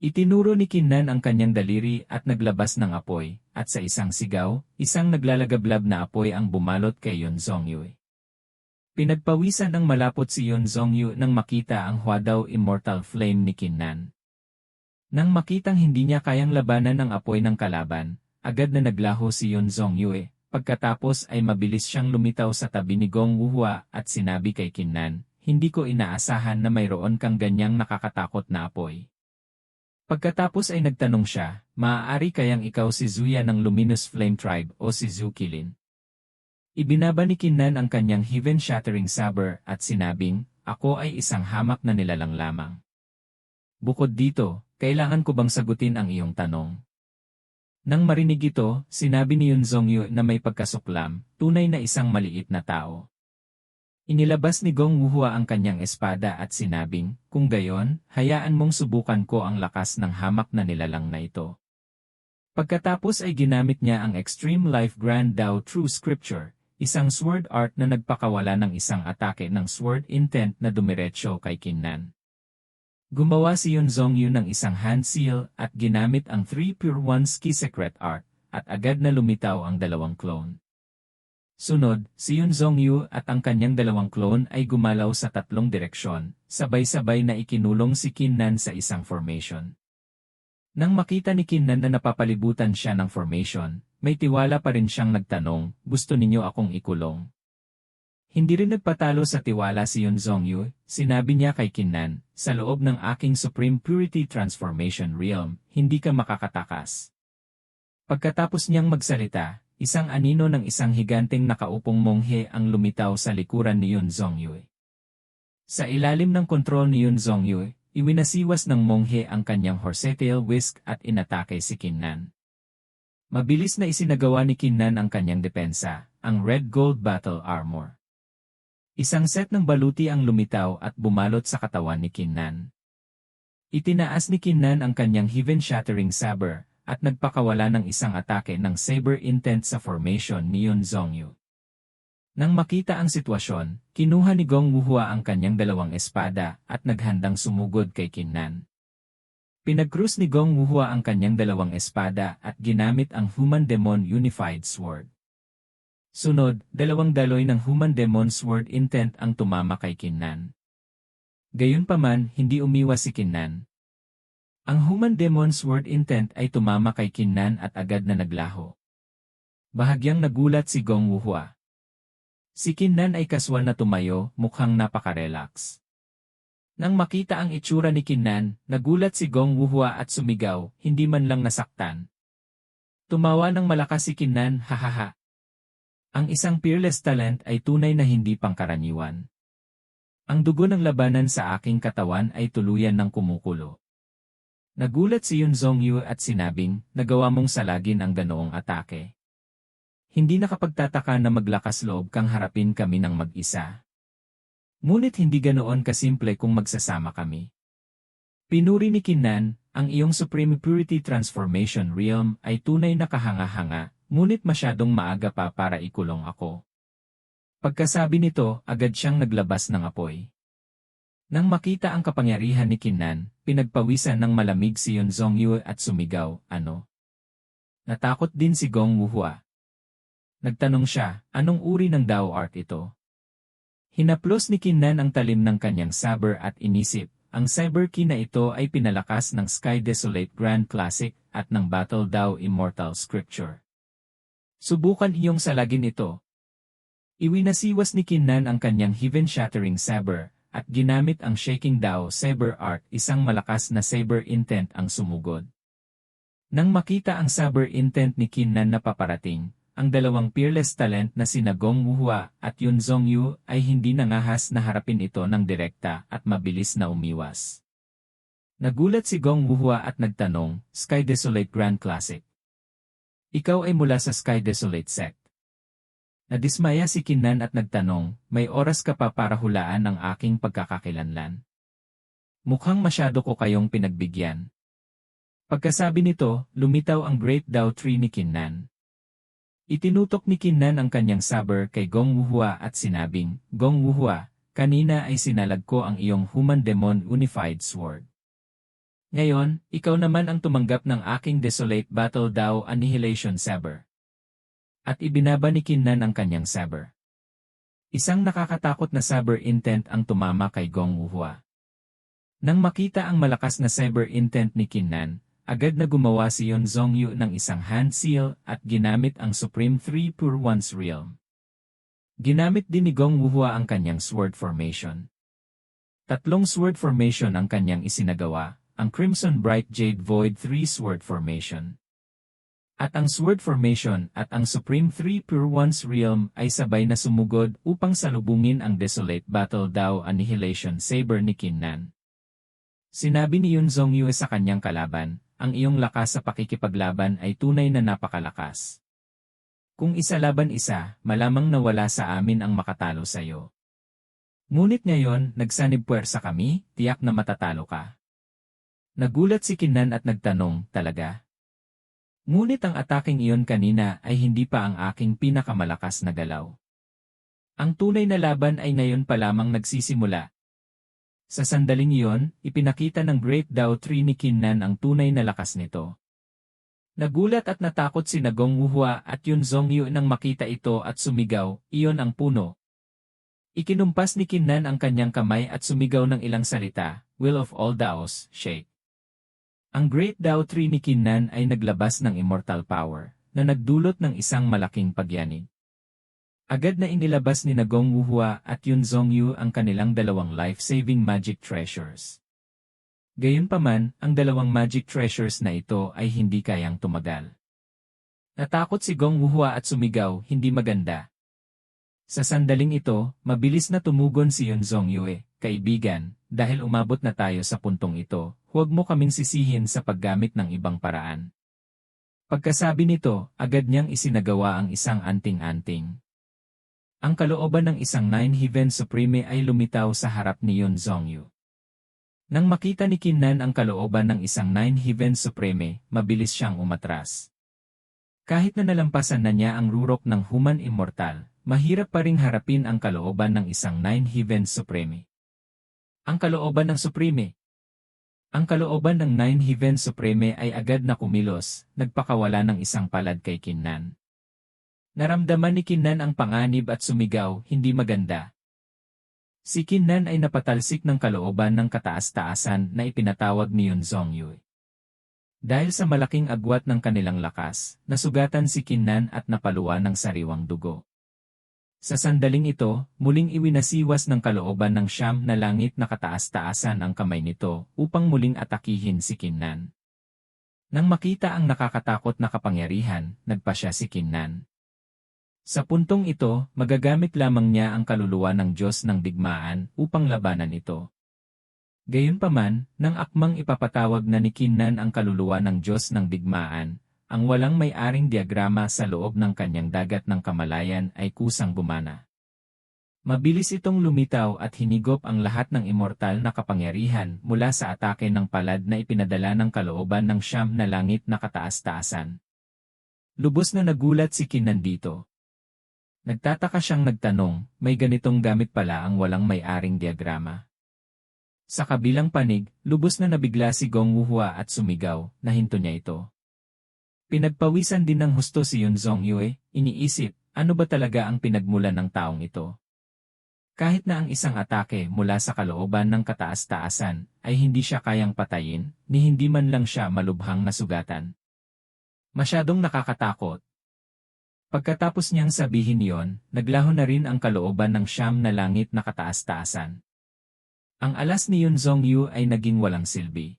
Itinuro ni Kinnan ang kanyang daliri at naglabas ng apoy, at sa isang sigaw, isang naglalagablab na apoy ang bumalot kay Yun Zhongyu. Pinagpawisan ng malapot si Yun Zhongyu nang makita ang Huadaw Immortal Flame ni Kinnan. Nang makitang hindi niya kayang labanan ang apoy ng kalaban, agad na naglaho si Yun Zhongyu. Pagkatapos ay mabilis siyang lumitaw sa tabi ni Gong Wuhua at sinabi kay Kinnan, "Hindi ko inaasahan na mayroon kang ganyang nakakatakot na apoy." Pagkatapos ay nagtanong siya, "Maaari kayang ikaw si Zuya ng Luminous Flame Tribe o si Zhu Qilin?" Ibinaba ni Kinnan ang kanyang heaven-shattering saber at sinabing, "Ako ay isang hamak na nilalang lamang. Bukod dito, kailangan ko bang sagutin ang iyong tanong?" Nang marinig ito, sinabi ni Yun Zhongyu na may pagkasuklam, tunay na isang maliit na tao. Inilabas ni Gong Wuhua ang kanyang espada at sinabing, "Kung gayon, hayaan mong subukan ko ang lakas ng hamak na nilalang na ito." Pagkatapos ay ginamit niya ang Extreme Life Grand Dao True Scripture, isang sword art na nagpakawala ng isang atake ng sword intent na dumiretso kay Kinnan. Gumawa si Yun Zhongyu ng isang hand seal at ginamit ang 3 Pure One's Key Secret Art, at agad na lumitaw ang dalawang clone. Sunod, si Yun Zhongyu at ang kanyang dalawang clone ay gumalaw sa tatlong direksyon, sabay-sabay na ikinulong si Kinnan sa isang formation. Nang makita ni Kinnan na napapalibutan siya ng formation, may tiwala pa rin siyang nagtanong, "Gusto ninyo akong ikulong?" Hindi rin nagpatalo sa tiwala si Yun Zhongyu, sinabi niya kay Kinnan, "Sa loob ng aking Supreme Purity Transformation Realm, hindi ka makakatakas." Pagkatapos niyang magsalita, isang anino ng isang higanteng nakaupong monghe ang lumitaw sa likuran ni Yun Zhongyu. Sa ilalim ng kontrol ni Yun Zhongyu, iwinasiwas ng monghe ang kanyang horsetail whisk at inatake si Kinnan. Mabilis na isinagawa ni Kinnan ang kanyang depensa, ang Red Gold Battle Armor. Isang set ng baluti ang lumitaw at bumalot sa katawan ni Kinnan. Itinaas ni Kinnan ang kanyang heaven-shattering saber, at nagpakawala ng isang atake ng saber intent sa formation ni Yun Zhongyu. Nang makita ang sitwasyon, kinuha ni Gong Wuhua ang kanyang dalawang espada at naghandang sumugod kay Kinnan. Pinagkrus ni Gong Wuhua ang kanyang dalawang espada at ginamit ang Human Demon Unified Sword. Sunod, dalawang daloy ng Human Demon Sword intent ang tumama kay Kinnan. Gayunpaman, hindi umiwas si Kinnan. Ang Human Demon Sword intent ay tumama kay Kinnan at agad na naglaho. Bahagyang nagulat si Gong Wuhua. Si Kinnan ay kaswal na tumayo, mukhang napaka-relax. Nang makita ang itsura ni Kinnan, nagulat si Gong Wuhua at sumigaw, hindi man lang nasaktan. Tumawa ng malakas si Kinnan, "Hahaha. Ang isang peerless talent ay tunay na hindi pangkaraniwan. Ang dugo ng labanan sa aking katawan ay tuluyan ng kumukulo." Nagulat si Yun Zhongyu at sinabing, "Nagawa mong salagin ang ganoong atake. Hindi nakapagtataka na maglakas loob kang harapin kami ng mag-isa. Ngunit hindi ganoon kasimple kung magsasama kami." Pinuri ni Kinnan, "Ang iyong Supreme Purity Transformation Realm ay tunay na kahanga-hanga, ngunit masyadong maaga pa para ikulong ako." Pagkasabi nito, agad siyang naglabas ng apoy. Nang makita ang kapangyarihan ni Kinnan, pinagpawisan ng malamig si Yun Zhongyu at sumigaw, "Ano?" Natakot din si Gong Wuhua. Nagtanong siya, "Anong uri ng Dao Art ito?" Hinaplos ni Kinnan ang talim ng kanyang saber at inisip, ang cyber key na ito ay pinalakas ng Sky Desolate Grand Classic at ng Battle Dao Immortal Scripture. Subukan iyong salagin ito. Iwinasiwas ni Kinnan ang kanyang heaven-shattering saber, at ginamit ang Shaking Dao Saber Art, isang malakas na saber intent ang sumugod. Nang makita ang saber intent ni Kinnan na paparating, ang dalawang peerless talent na sina Gong Wuhua at Yun Zhongyu ay hindi nangahas na harapin ito ng direkta at mabilis na umiwas. Nagulat si Gong Wuhua at nagtanong, "Sky Desolate Grand Classic? Ikaw ay mula sa Sky Desolate Sect?" Nadismaya si Kinnan at nagtanong, "May oras ka pa para hulaan ang aking pagkakakilanlan? Mukhang masyado ko kayong pinagbigyan." Pagkasabi nito, lumitaw ang Great Dao Tree ni Kinnan. Itinutok ni Kinnan ang kanyang saber kay Gong Wuhua at sinabing, "Gong Wuhua, kanina ay sinalag ko ang iyong Human Demon Unified Sword. Ngayon, ikaw naman ang tumanggap ng aking desolate battle daw annihilation saber. At ibinaba ni Kinnan ang kanyang saber. Isang nakakatakot na saber intent ang tumama kay Gong Wuhua. Nang makita ang malakas na saber intent ni Kinnan, agad na gumawa si Yon Zongyu ng isang hand seal at ginamit ang Supreme 3 Pure One's Realm. Ginamit din ni Gong Wuhua ang kanyang sword formation. Tatlong sword formation ang kanyang isinagawa, ang Crimson Bright Jade Void 3 Sword Formation. At ang Sword Formation at ang Supreme 3 Pure One's Realm ay sabay na sumugod upang salubungin ang Desolate Battle Dao Annihilation Saber ni Kinnan. Sinabi ni Yun Zongyu sa kanyang kalaban, ang iyong lakas sa pakikipaglaban ay tunay na napakalakas. Kung isa laban isa, malamang nawala sa amin ang makatalo sa iyo. Ngunit ngayon, nagsanib puwersa kami, tiyak na matatalo ka. Nagulat si Kinnan at nagtanong, talaga? Ngunit ang ataking iyon kanina ay hindi pa ang aking pinakamalakas na galaw. Ang tunay na laban ay ngayon pa lamang nagsisimula. Sa sandaling iyon, ipinakita ng Great Dao Tree ni Kinnan ang tunay na lakas nito. Nagulat at natakot si Gong Wuhua at Yun Zongyu nang makita ito at sumigaw, iyon ang puno. Ikinumpas ni Kinnan ang kanyang kamay at sumigaw ng ilang salita, Will of all Daos, shake. Ang Great Dao Tree ni Kinnan ay naglabas ng immortal power, na nagdulot ng isang malaking pagyanig. Agad na inilabas ni Gong Wuhua at Yun Zongyu ang kanilang dalawang life-saving magic treasures. Gayunpaman, ang dalawang magic treasures na ito ay hindi kayang tumagal. Natakot si Gong Wuhua at sumigaw, hindi maganda. Sa sandaling ito, mabilis na tumugon si Yun Zongyu, kaibigan, dahil umabot na tayo sa puntong ito, huwag mo kaming sisihin sa paggamit ng ibang paraan. Pagkasabi nito, agad niyang isinagawa ang isang anting-anting. Ang kalooban ng isang Nine Heaven Supreme ay lumitaw sa harap ni Yun Zongyu. Nang makita ni Kinnan ang kalooban ng isang Nine Heaven Supreme, mabilis siyang umatras. Kahit na nalampasan na niya ang rurok ng Human Immortal, mahirap pa ring harapin ang kalooban ng isang Nine Heaven Supreme. Ang kalooban ng Supreme. Ang kalooban ng Nine Heaven Supreme ay agad na kumilos, nagpakawala ng isang palad kay Kinnan. Naramdaman ni Kinnan ang panganib at sumigaw, hindi maganda. Si Kinnan ay napatalsik ng kalooban ng kataas-taasan na ipinatawag ni Yun Zongyu. Dahil sa malaking agwat ng kanilang lakas, nasugatan si Kinnan at napaluwa ng sariwang dugo. Sa sandaling ito, muling iwinasiwas ng kalooban ng siyam na langit na kataas-taasan ang kamay nito upang muling atakihin si Kinnan. Nang makita ang nakakatakot na kapangyarihan, nagpasya si Kinnan. Sa puntong ito, magagamit lamang niya ang kaluluwa ng Diyos ng digmaan upang labanan ito. Gayunpaman, nang akmang ipapatawag na ni Kinnan ang kaluluwa ng Diyos ng digmaan, ang walang may-aring diagrama sa loob ng kanyang dagat ng kamalayan ay kusang bumana. Mabilis itong lumitaw at hinigop ang lahat ng immortal na kapangyarihan mula sa atake ng palad na ipinadala ng kalooban ng siyam na langit na kataas-taasan. Lubos na nagulat si Kinnan dito. Nagtataka siyang nagtanong, may ganitong gamit pala ang walang may-aring diagrama. Sa kabilang panig, lubos na nabigla si Gong Wuhua at sumigaw, nahinto niya ito. Pinagpawisan din ng husto si Yun Zongyu, iniisip, ano ba talaga ang pinagmulan ng taong ito? Kahit na ang isang atake mula sa kalooban ng kataas-taasan ay hindi siya kayang patayin, ni hindi man lang siya malubhang nasugatan. Masyadong nakakatakot. Pagkatapos niyang sabihin iyon, naglaho na rin ang kalooban ng siyam na langit na kataas-taasan. Ang alas ni Yun Zongyu ay naging walang silbi.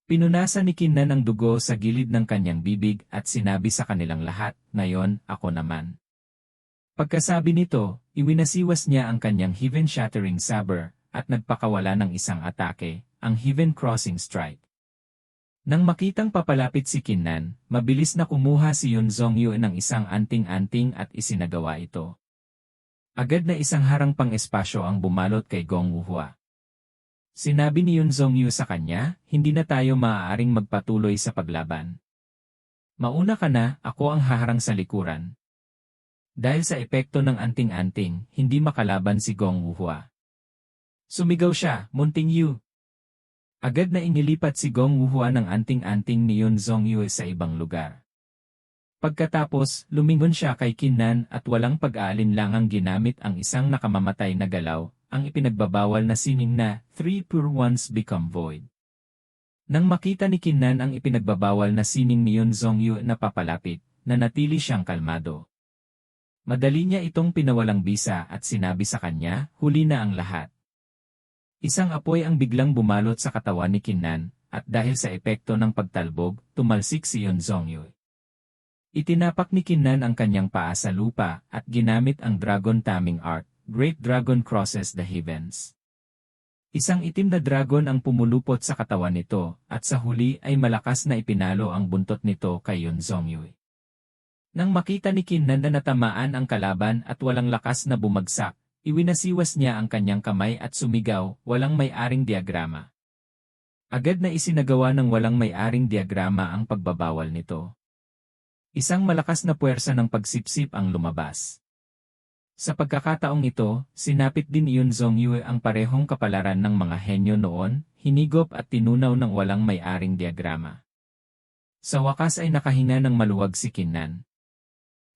Pinunasan ni Kinnan ang dugo sa gilid ng kanyang bibig at sinabi sa kanilang lahat, ngayon, ako naman. Pagkasabi nito, iwinasiwas niya ang kanyang heaven-shattering saber at nagpakawala ng isang atake, ang Heaven Crossing Strike. Nang makitang papalapit si Kinnan, mabilis na kumuha si Yun Zongyu ng isang anting-anting at isinagawa ito. Agad na isang harang pang-espasyo ang bumalot kay Gong Wuhua. Sinabi ni Yun Zongyu sa kanya, hindi na tayo maaaring magpatuloy sa paglaban. Mauna ka na, ako ang haharang sa likuran. Dahil sa epekto ng anting-anting, hindi makalaban si Gong Wuhua. Sumigaw siya, Munting Yu. Agad na inilipat si Gong Wuhua ng anting-anting ni Yun Zongyue sa ibang lugar. Pagkatapos, lumingon siya kay Kinnan at walang pag-aalinlangang ginamit ang isang nakamamatay na galaw, ang ipinagbabawal na sining na, 3 pure ones become void. Nang makita ni Kinnan ang ipinagbabawal na sining ni Yun Zongyue na papalapit, nanatili siyang kalmado. Madali niya itong pinawalang bisa at sinabi sa kanya, huli na ang lahat. Isang apoy ang biglang bumalot sa katawan ni Kinnan, at dahil sa epekto ng pagtalbog, tumalsik si Yun Zongyue. Itinapak ni Kinnan ang kanyang paa sa lupa at ginamit ang Dragon Taming Art, Great Dragon Crosses the Heavens. Isang itim na dragon ang pumulupot sa katawan nito, at sa huli ay malakas na ipinalo ang buntot nito kay Yun Zongyue. Nang makita ni Kinnan na natamaan ang kalaban at walang lakas na bumagsak, iwinasiwas niya ang kanyang kamay at sumigaw, walang may-aring diagrama. Agad na isinagawa ng walang may-aring diagrama ang pagbabawal nito. Isang malakas na puwersa ng pagsipsip ang lumabas. Sa pagkakataong ito, sinapit din ni Yun Zongyue ang parehong kapalaran ng mga henyo noon, hinigop at tinunaw ng walang may-aring diagrama. Sa wakas ay nakahinga ng maluwag si Kinnan.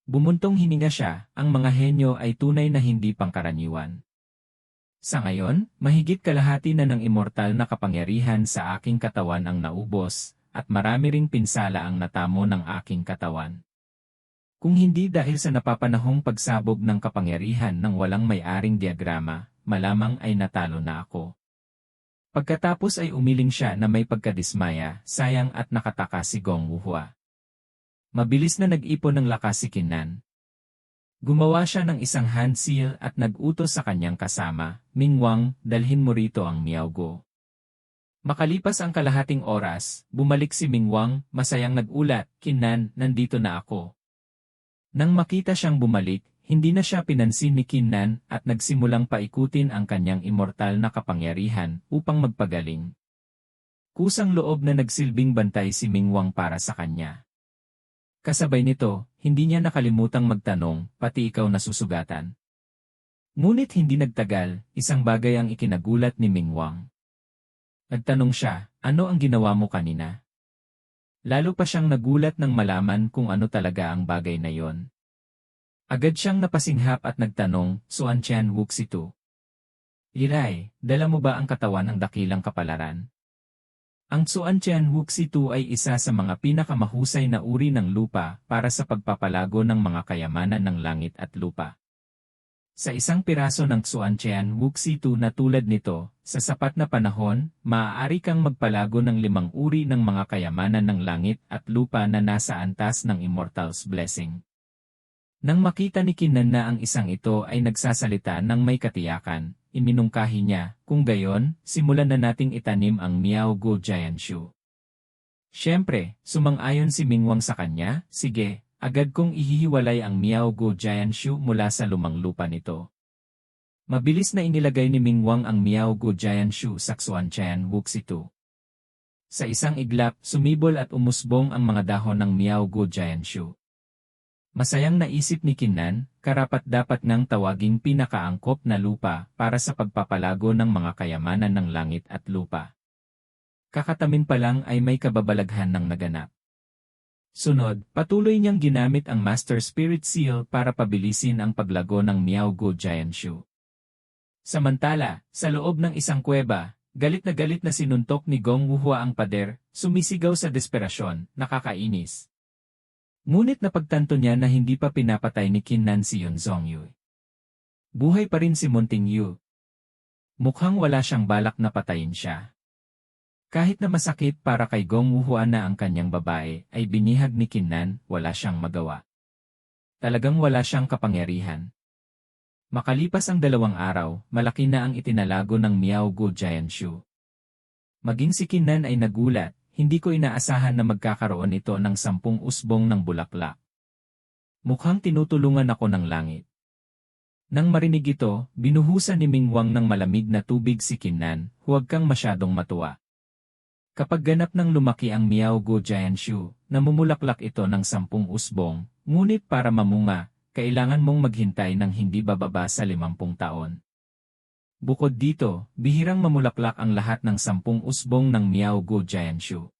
Bumuntong hininga siya, ang mga henyo ay tunay na hindi pangkaraniwan. Sa ngayon, mahigit kalahati na ng immortal na kapangyarihan sa aking katawan ang naubos, at marami ring pinsala ang natamo ng aking katawan. Kung hindi dahil sa napapanahong pagsabog ng kapangyarihan ng walang may-aring diagrama, malamang ay natalo na ako. Pagkatapos ay umiling siya na may pagkadismaya, sayang at nakataka si Gong Wuhua. Mabilis na nag-ipon ng lakas si Kinnan. Gumawa siya ng isang hand seal at nag-utos sa kanyang kasama, Mingwang, dalhin mo rito ang Miao Guo. Makalipas ang kalahating oras, bumalik si Mingwang, masayang nag-ulat, Kinnan, nandito na ako. Nang makita siyang bumalik, hindi na siya pinansin ni Kinnan at nagsimulang paikutin ang kanyang immortal na kapangyarihan upang magpagaling. Kusang loob na nagsilbing bantay si Mingwang para sa kanya. Kasabay nito, hindi niya nakalimutang magtanong, pati ikaw nasusugatan. Ngunit hindi nagtagal, isang bagay ang ikinagulat ni Mingwang. Nagtanong siya, ano ang ginawa mo kanina? Lalo pa siyang nagulat nang malaman kung ano talaga ang bagay na yon. Agad siyang napasinghap at nagtanong, Suan Tian Wuxitu. Iray, dala mo ba ang katawan ng dakilang kapalaran? Ang Suan Tian Wuxitu ay isa sa mga pinakamahusay na uri ng lupa para sa pagpapalago ng mga kayamanan ng langit at lupa. Sa isang piraso ng Suan Tian Wuxitu na tulad nito, sa sapat na panahon, maaari kang magpalago ng 5 uri ng mga kayamanan ng langit at lupa na nasa antas ng Immortal's Blessing. Nang makita ni Kinnan na ang isang ito ay nagsasalita ng may katiyakan, iminungkahi niya, kung gayon, simulan na nating itanim ang Miao Guo Giant Shu. Siyempre, sumang-ayon si Mingwang sa kanya, sige, agad kong ihihiwalay ang Miao Guo Giant Shu mula sa lumang lupa nito. Mabilis na inilagay ni Mingwang ang Miao Guo Giant Shu sa Suan Tian Wuxitu. Sa isang iglap, sumibol at umusbong ang mga dahon ng Miao Guo Giant Shu. Masayang naisip ni Kinnan, karapat-dapat ngang tawaging pinakaangkop na lupa para sa pagpapalago ng mga kayamanan ng langit at lupa. Kakatamin pa lang ay may kababalaghan ng naganap. Sunod, patuloy niyang ginamit ang Master Spirit Seal para pabilisin ang paglago ng Miao Guo Giant Shu. Samantala, sa loob ng isang kuweba, galit na sinuntok ni Gong Wuhua ang pader, sumisigaw sa desperasyon, nakakainis. Ngunit napagtanto niya na hindi pa pinapatay ni Kinnan si Yun Zongyue. Buhay pa rin si Munting Yu. Mukhang wala siyang balak na patayin siya. Kahit na masakit para kay Gong Wuhua na ang kanyang babae, ay binihag ni Kinnan, wala siyang magawa. Talagang wala siyang kapangyarihan. Makalipas ang 2 araw, malaki na ang itinalago ng Miao Guo Giant Shu. Maging si Kinnan ay nagulat. Hindi ko inaasahan na magkakaroon ito ng 10 usbong ng bulaklak. Mukhang tinutulungan ako ng langit. Nang marinig ito, binuhusan ni Mingwang ng malamig na tubig si Kinnan, huwag kang masyadong matuwa. Kapag ganap ng lumaki ang Miao Guo Giant Shu, namumulaklak ito ng 10 usbong, ngunit para mamunga, kailangan mong maghintay ng hindi bababa sa 50 taon. Bukod dito, bihirang mamulaklak ang lahat ng 10 usbong ng Miao Gu Jianshu.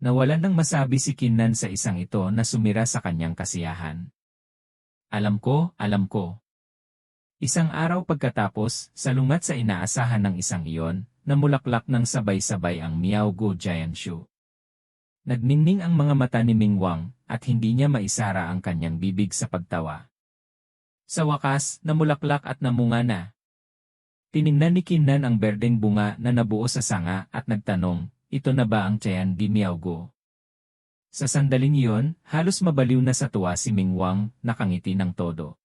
Nawalan ng masabi si Kinnan sa isang ito na sumira sa kanyang kasiyahan. Alam ko. Isang araw pagkatapos, salungat sa inaasahan ng isang iyon, namulaklak ng sabay-sabay ang Miao Gu Jianshu. Nagningning ang mga mata ni Ming Wang, at hindi niya maisara ang kanyang bibig sa pagtawa. Sa wakas, namulaklak at namunga na. Tiningnan ni Kinnan ang berdeng bunga na nabuo sa sanga at nagtanong, ito na ba ang tiyan di Miao Gu? Sa sandaling iyon, halos mabaliw na sa tuwa si Ming Wang, nakangiti ng todo.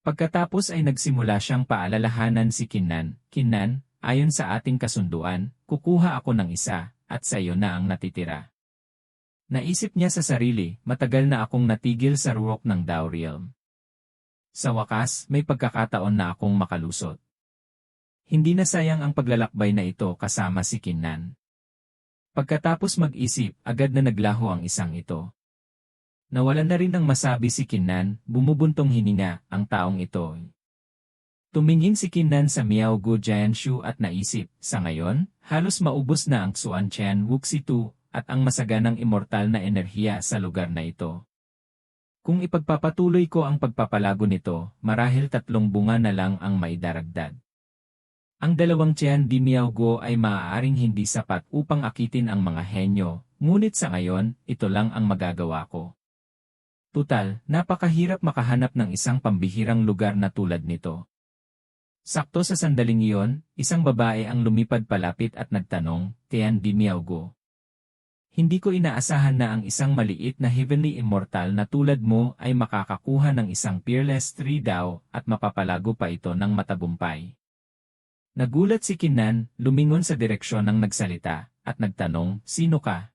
Pagkatapos ay nagsimula siyang paalalahanan si Kinnan, Kinnan, ayon sa ating kasunduan, kukuha ako ng isa, at sa iyo na ang natitira. Naisip niya sa sarili, matagal na akong natigil sa ruok ng Dao Realm. Sa wakas, may pagkakataon na akong makalusot. Hindi na sayang ang paglalakbay na ito kasama si Kinnan. Pagkatapos mag-isip, agad na naglaho ang isang ito. Nawalan na rin ng masabi si Kinnan, bumubuntong hininga ang taong ito. Tumingin si Kinnan sa Miao Gu Jianshu at naisip, sa ngayon, halos maubos na ang Xuan Qian Wuxi Tu at ang masaganang immortal na enerhiya sa lugar na ito. Kung ipagpapatuloy ko ang pagpapalago nito, marahil 3 bunga na lang ang maidaragdag. Ang 2 tiyan di Miao Gu ay maaaring hindi sapat upang akitin ang mga henyo, ngunit sa ngayon, ito lang ang magagawa ko. Tutal, napakahirap makahanap ng isang pambihirang lugar na tulad nito. Sakto sa sandaling iyon, isang babae ang lumipad palapit at nagtanong, tiyan di Miao Gu. Hindi ko inaasahan na ang isang maliit na heavenly immortal na tulad mo ay makakakuha ng isang peerless 3 Dao at mapapalago pa ito ng matagumpay. Nagulat si Kinnan, lumingon sa direksyon ng nagsalita, at nagtanong, sino ka?